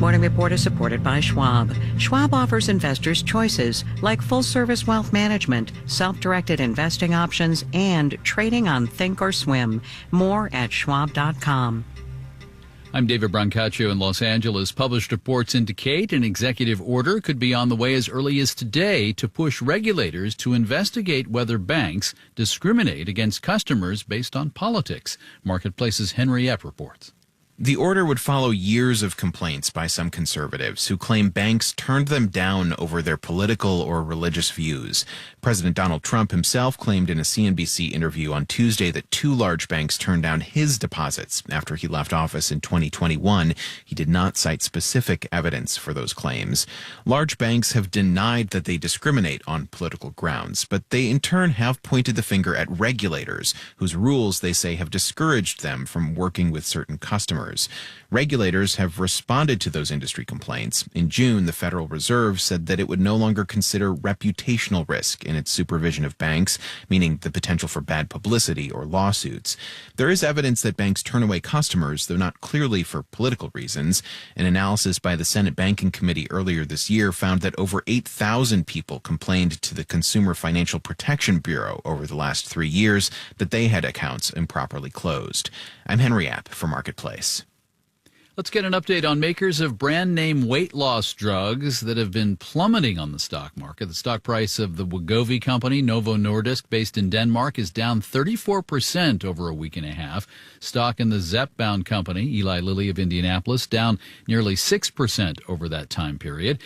Morning Report is supported by Schwab. Schwab offers investors choices like full-service wealth management, self-directed investing options, and trading on Thinkorswim. More at schwab.com. I'm David Brancaccio in Los Angeles. Published reports indicate an executive order could be on the way as early as today to push regulators to investigate whether banks discriminate against customers based on politics. Marketplace's Henry Epp reports. The order would follow years of complaints by some conservatives who claim banks turned them down over their political or religious views. President Donald Trump himself claimed in a CNBC interview on Tuesday that 2 large banks turned down his deposits after he left office in 2021. He did not cite specific evidence for those claims. Large banks have denied that they discriminate on political grounds, but they in turn have pointed the finger at regulators whose rules they say have discouraged them from working with certain customers. Regulators have responded to those industry complaints. In June, the Federal Reserve said that it would no longer consider reputational risk in its supervision of banks, meaning the potential for bad publicity or lawsuits. There is evidence that banks turn away customers, though not clearly for political reasons. An analysis by the Senate Banking Committee earlier this year found that over 8,000 people complained to the Consumer Financial Protection Bureau over the last 3 years that they had accounts improperly closed. I'm Henry App for Marketplace. Let's get an update on makers of brand name weight loss drugs that have been plummeting on the stock market. The stock price of the Wegovy company, Novo Nordisk, based in Denmark, is down 34% over a week and a half. Stock in the Zepbound company, Eli Lilly of Indianapolis, down nearly 6% over that time period.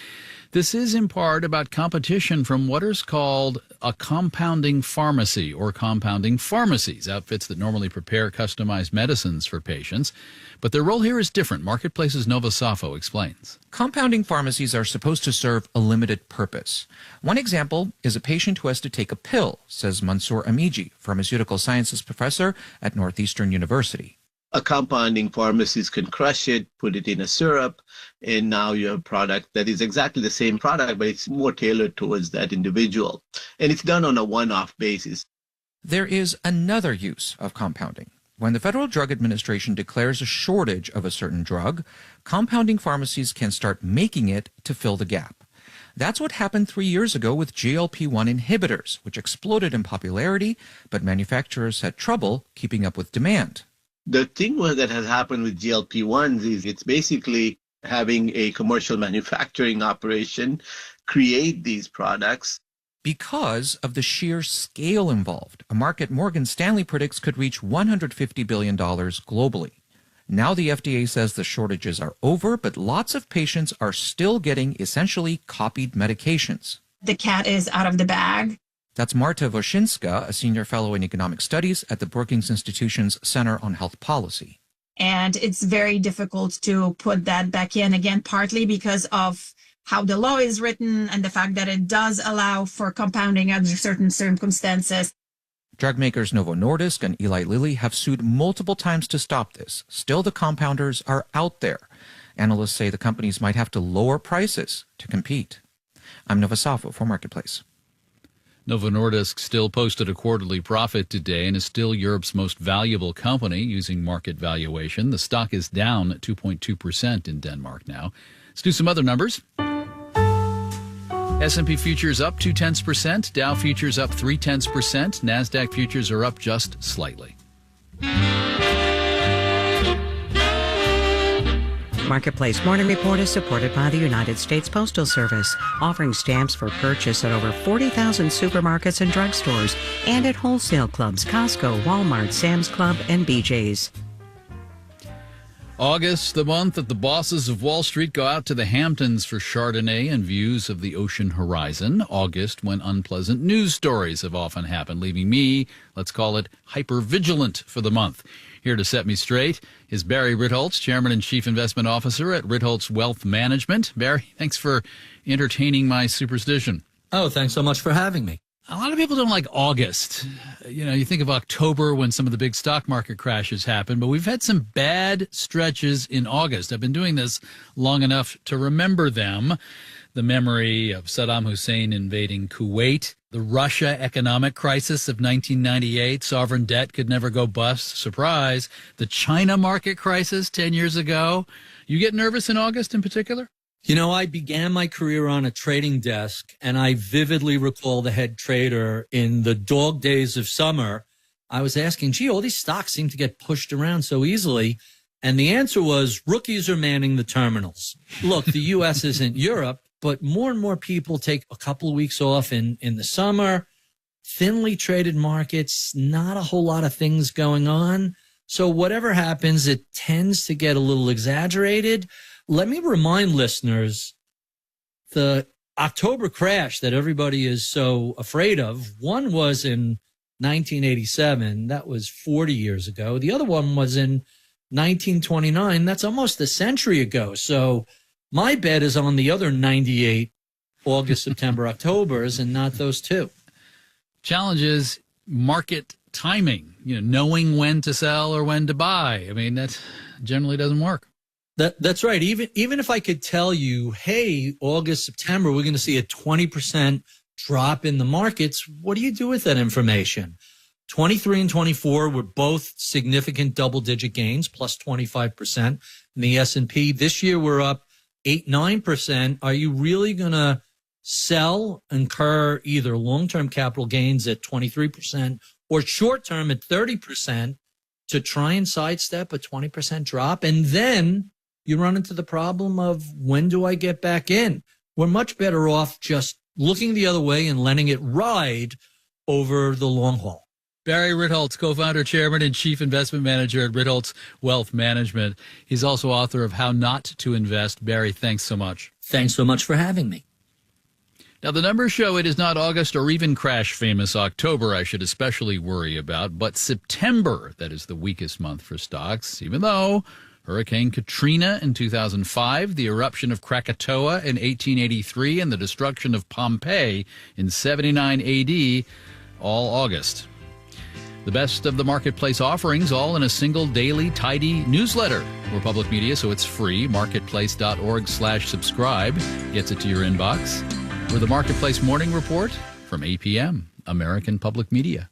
This is in part about competition from what is called a compounding pharmacy or compounding pharmacies, outfits that normally prepare customized medicines for patients. But their role here is different. Marketplace's Nova Safo explains. Compounding pharmacies are supposed to serve a limited purpose. One example is a patient who has to take a pill, says Mansour Amiji, pharmaceutical sciences professor at Northeastern University. A compounding pharmacist can crush it, put it in a syrup, and now you have a product that is exactly the same product, but it's more tailored towards that individual. And it's done on a one-off basis. There is another use of compounding. When the Federal Drug Administration declares a shortage of a certain drug, compounding pharmacies can start making it to fill the gap. That's what happened 3 years ago with GLP-1 inhibitors, which exploded in popularity, but manufacturers had trouble keeping up with demand. The thing that has happened with GLP-1s is it's basically having a commercial manufacturing operation create these products. Because of the sheer scale involved, a market Morgan Stanley predicts could reach $150 billion globally. Now the FDA says the shortages are over, but lots of patients are still getting essentially copied medications. The cat is out of the bag. That's Marta Voshinska, a senior fellow in economic studies at the Brookings Institution's Center on Health Policy. And it's very difficult to put that back in, again, partly because of how the law is written and the fact that it does allow for compounding under certain circumstances. Drug makers Novo Nordisk and Eli Lilly have sued multiple times to stop this. Still, the compounders are out there. Analysts say the companies might have to lower prices to compete. I'm Nova Safo for Marketplace. Novo Nordisk still posted a quarterly profit today and is still Europe's most valuable company using market valuation. The stock is down 2.2% in Denmark now. Let's do some other numbers. S&P futures up 0.2%, Dow futures up 0.3%, NASDAQ futures are up just slightly. Marketplace Morning Report is supported by the United States Postal Service, offering stamps for purchase at over 40,000 supermarkets and drugstores and at wholesale clubs, Costco, Walmart, Sam's Club, and BJ's. August, the month that the bosses of Wall Street go out to the Hamptons for Chardonnay and views of the ocean horizon. August, when unpleasant news stories have often happened, leaving me, let's call it, hyper-vigilant for the month. Here to set me straight is Barry Ritholtz, Chairman and Chief Investment Officer at Ritholtz Wealth Management. Barry, thanks for entertaining my superstition. Oh, thanks so much for having me. A lot of people don't like August. You know, you think of October when some of the big stock market crashes happen, but we've had some bad stretches in August. I've been doing this long enough to remember them. the memory of Saddam Hussein invading Kuwait, the Russia economic crisis of 1998, sovereign debt could never go bust, surprise, the China market crisis 10 years ago. You get nervous in August in particular? You know, I began my career on a trading desk, and I vividly recall the head trader in the dog days of summer. I was asking, gee, all these stocks seem to get pushed around so easily. And the answer was rookies are manning the terminals. Look, the U.S. isn't Europe, but more and more people take a couple of weeks off in the summer. Thinly traded markets, not a whole lot of things going on. So whatever happens, it tends to get a little exaggerated. Let me remind listeners, the October crash that everybody is so afraid of, one was in 1987. That was 40 years ago. The other one was in 1929. That's almost a century ago. So my bet is on the other 98 August, September, Octobers, and not those two. Challenge is market timing, knowing when to sell or when to buy. I mean, that generally doesn't work. That's right. Even if I could tell you, hey, August, September, we're going to see a 20% drop in the markets, what do you do with that information? 23 and 24 were both significant double-digit gains, plus 25% in the S&P. This year we're up 8-9%. Are you really going to sell, incur either long-term capital gains at 23% or short-term at 30% to try and sidestep a 20% drop? And then you run into the problem of, when do I get back in? We're much better off just looking the other way and letting it ride over the long haul. Barry Ritholtz, co-founder, chairman, and chief investment manager at Ritholtz Wealth Management. He's also author of How Not to Invest. Barry, thanks so much. Thanks so much for having me. Now, the numbers show it is not August or even crash-famous October I should especially worry about, but September, that is the weakest month for stocks, even though Hurricane Katrina in 2005, the eruption of Krakatoa in 1883, and the destruction of Pompeii in 79 AD, all August. The best of the marketplace offerings, all in a single daily, tidy newsletter. We're public media, so it's free. Marketplace.org/subscribe gets it to your inbox. We're the Marketplace Morning Report from APM, American Public Media.